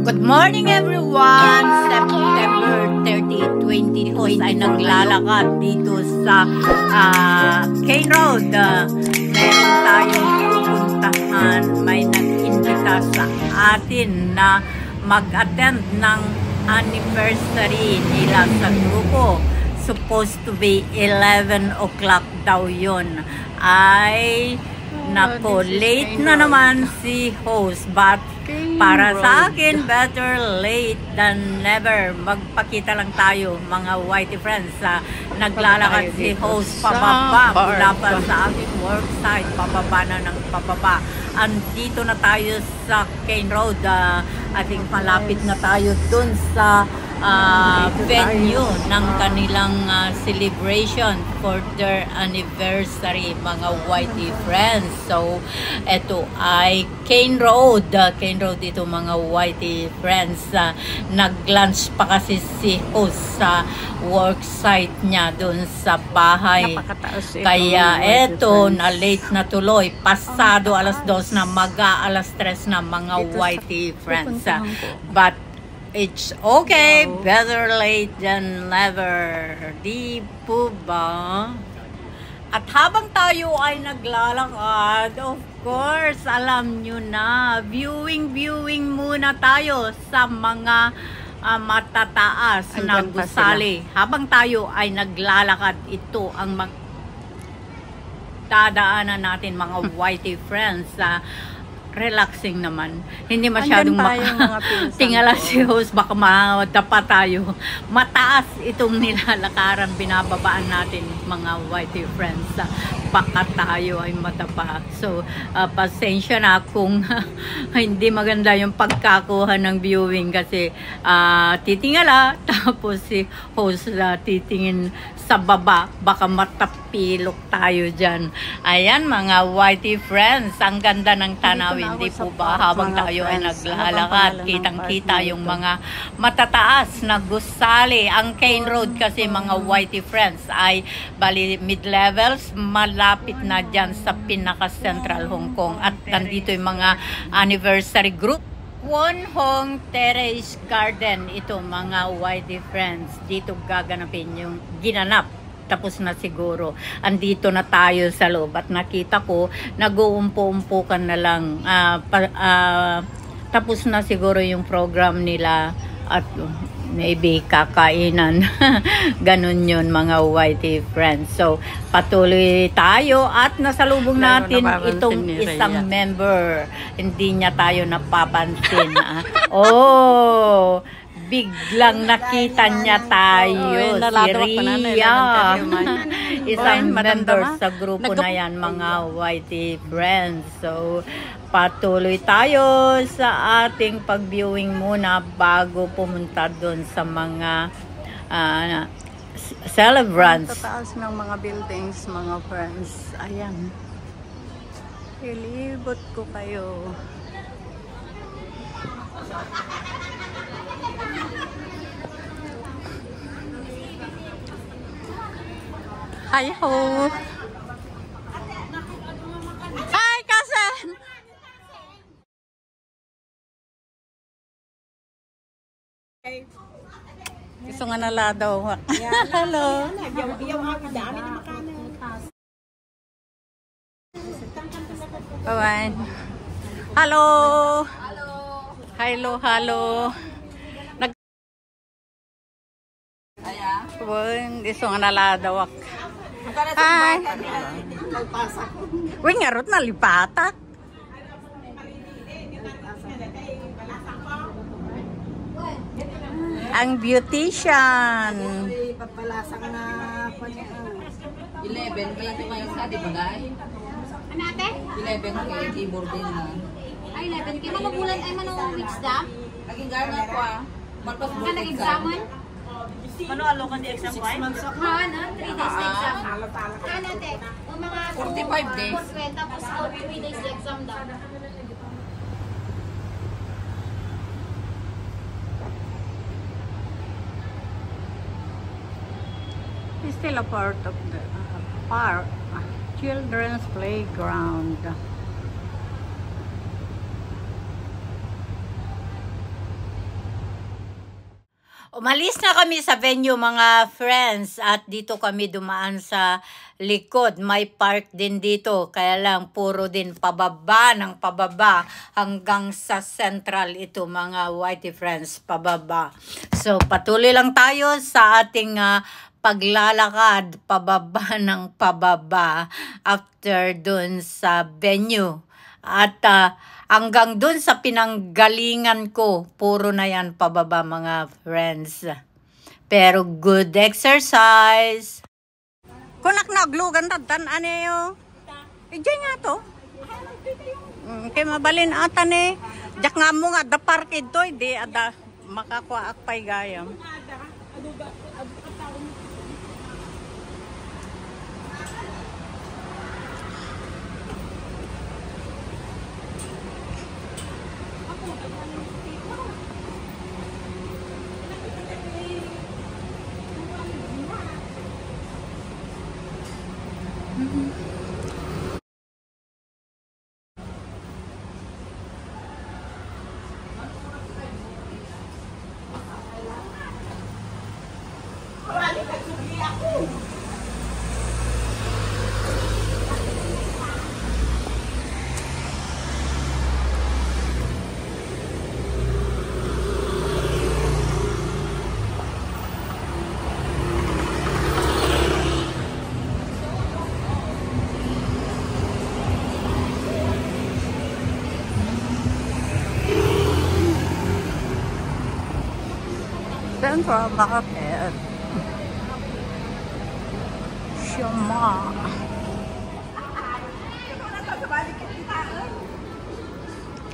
Good morning everyone! September 30, 2020 ay naglalakad dito sa Cane Road. Meron tayong pupuntahan. May nag-invita sa atin na mag-attend ng anniversary nila sa grupo. Supposed to be 11 o'clock daw yun. Ay nako, late na naman si host, but para sa akin, better late than never. Magpakita lang tayo, mga whitey friends. Naglalakad si host pababa mula pa sa aking work site, pababa na ng pababa. Andito na tayo sa Cane Road. I think malapit na tayo dun sa venue ng kanilang celebration for their anniversary, mga whitey friends. So, eto ay Cane Road. Cane Road ito, mga whitey friends. Nag-lunch pa kasi si host sa work site niya dun sa bahay. Kaya eto, na late na tuloy. Pasado alas 2 na, mag-aalas 3 na, mga whitey friends. But it's okay, better late than never. Di po ba? At habang tayo ay naglalakad, of course, alam nyo na, viewing muna tayo sa mga matataas na gusali. Habang tayo ay naglalakad, ito ang dadaanan natin, mga whitey friends. Relaxing naman. Hindi masyadong tingala si host, baka madapa tayo. Mataas itong nilalakaran, binababaan natin, mga whitey friends. Baka tayo ay madapa. So, pasensya na kung hindi maganda yung pagkakuha ng viewing kasi titingala, tapos si host titingin sa baba, baka matapilok tayo dyan. Ayan, mga whitey friends, ang ganda ng tanawin, di po ba? Habang tayo ay naglalakad, kitang-kita yung mga matataas na gusali. Ang Cane Road kasi, mga whitey friends, ay bali mid-levels, malapit na dyan sa pinaka-central Hong Kong. At nandito yung mga anniversary group. Won Hong Terrace Garden, ito, mga whitey friends. Dito gaganapin yung ginanap. Tapos na siguro. Andito na tayo sa loob. At nakita ko, nag-uumpo-umpukan na lang. Tapos na siguro yung program nila. At maybe kakainan. Ganun yun, mga whitey friends. So, patuloy tayo at nasalubong natin itong isang member. Hindi niya tayo napapansin. Oh, biglang nakita niya tayo. Si Ria. Isang member sa grupo na yan, mga whitey friends. So, patuloy tayo sa ating pag-viewing muna bago pumunta doon sa mga celebrants. Sa taas ng mga buildings, mga friends. Ayan. Ilibot ko kayo. Hi ho! Hi, cousin! Gusto nga nala daw. Hello! Bye-bye! Hello! Hello, hello! Gusto nga nala daw. Hi! Uy, ngarot na lipatak. Ang beautician. Papalasang na 11 kaya ito ngayon sa di ba guys? ano ate? 11 kaya keyboard din na. Ay 11 kaya mabulan ay manong weeks da? Naging gana ko Marcos Ka nag-examon? Ano alokan di exam 5? Ha, na? 3 days na exam. Ano ate? O mga 45 days. 4 tapos 3 days na exam daw. It's still a part of the park, children's playground. Umalis na kami sa venue mga friends at dito kami dumaan sa likod. May park din dito kaya lang puro din pababa ng pababa hanggang sa central ito mga whitey friends pababa. So patuloy lang tayo sa ating paglalakad pababa ng pababa after dun sa venue. At hanggang dun sa pinanggalingan ko, puro na yan pababa mga friends. Pero good exercise. Kunak na aglugan tatan aneyo. Diyan nga to. Kay mabalin atan eh. Jak nga mo nga da parkid to, di ada makakuha akpay gayam. Central Market. Shuma.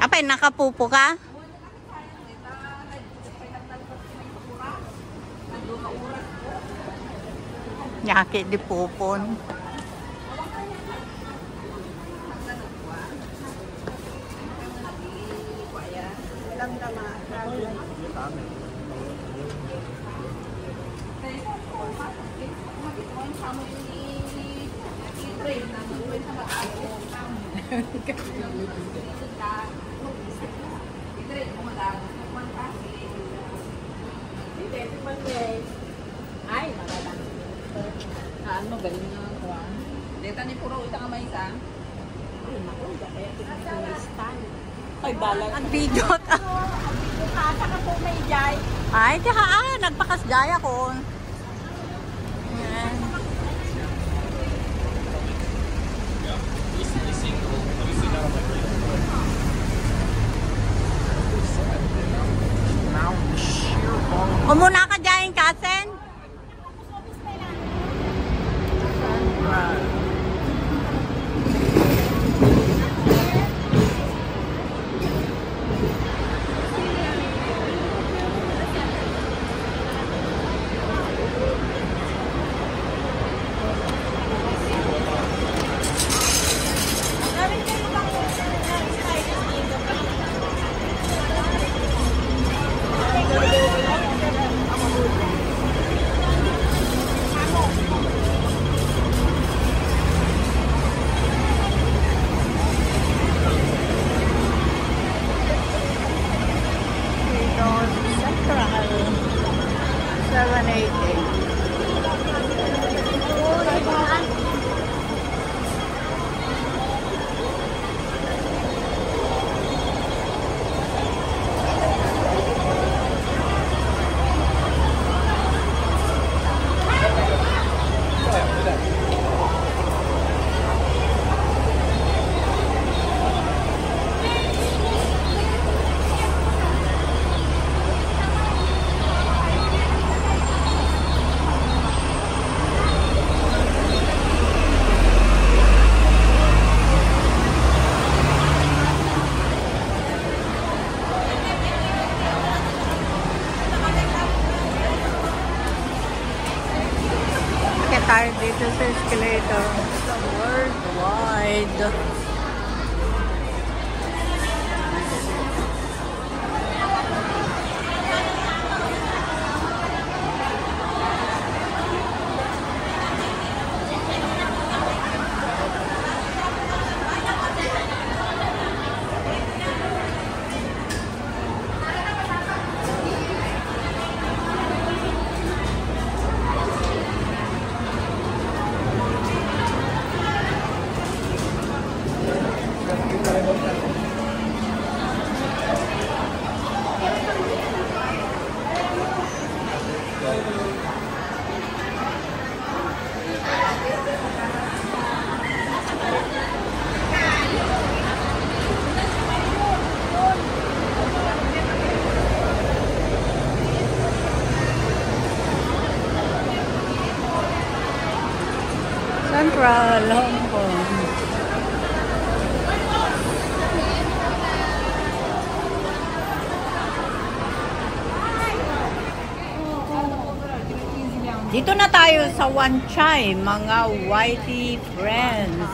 Apay, nakapupo ka? Yaki di pupon. Ano galing nga kuan. Deta ni puro ita nga maisa. Ay, balag. Ang bidot. Saka po may jay. Ay, tsaka nagpakas jaya ko. Yan. Umuna ka dyan, Kasen? Tayo dito sa escalator sa Worldwide. Central Hong Kong. Dito na tayo sa Wan Chai, mga whitey friends.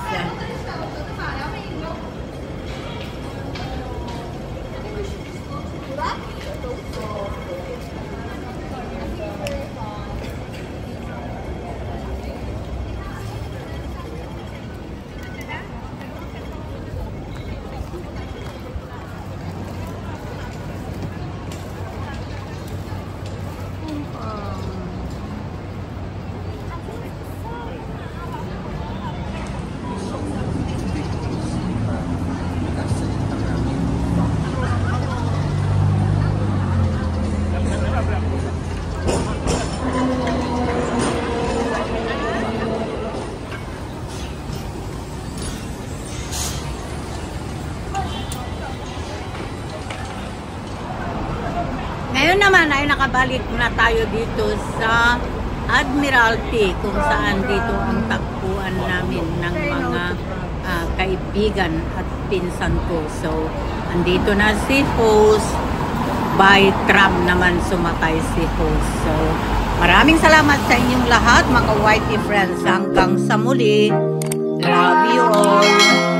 Ngayon naman ay nakabalik na tayo dito sa Admiralty, kung saan dito ang tagpuan namin ng mga kaibigan at pinsan ko. So, andito na si host. By tram naman sumakay si host. So, maraming salamat sa inyong lahat, mga whitey friends. Hanggang sa muli. Love you all.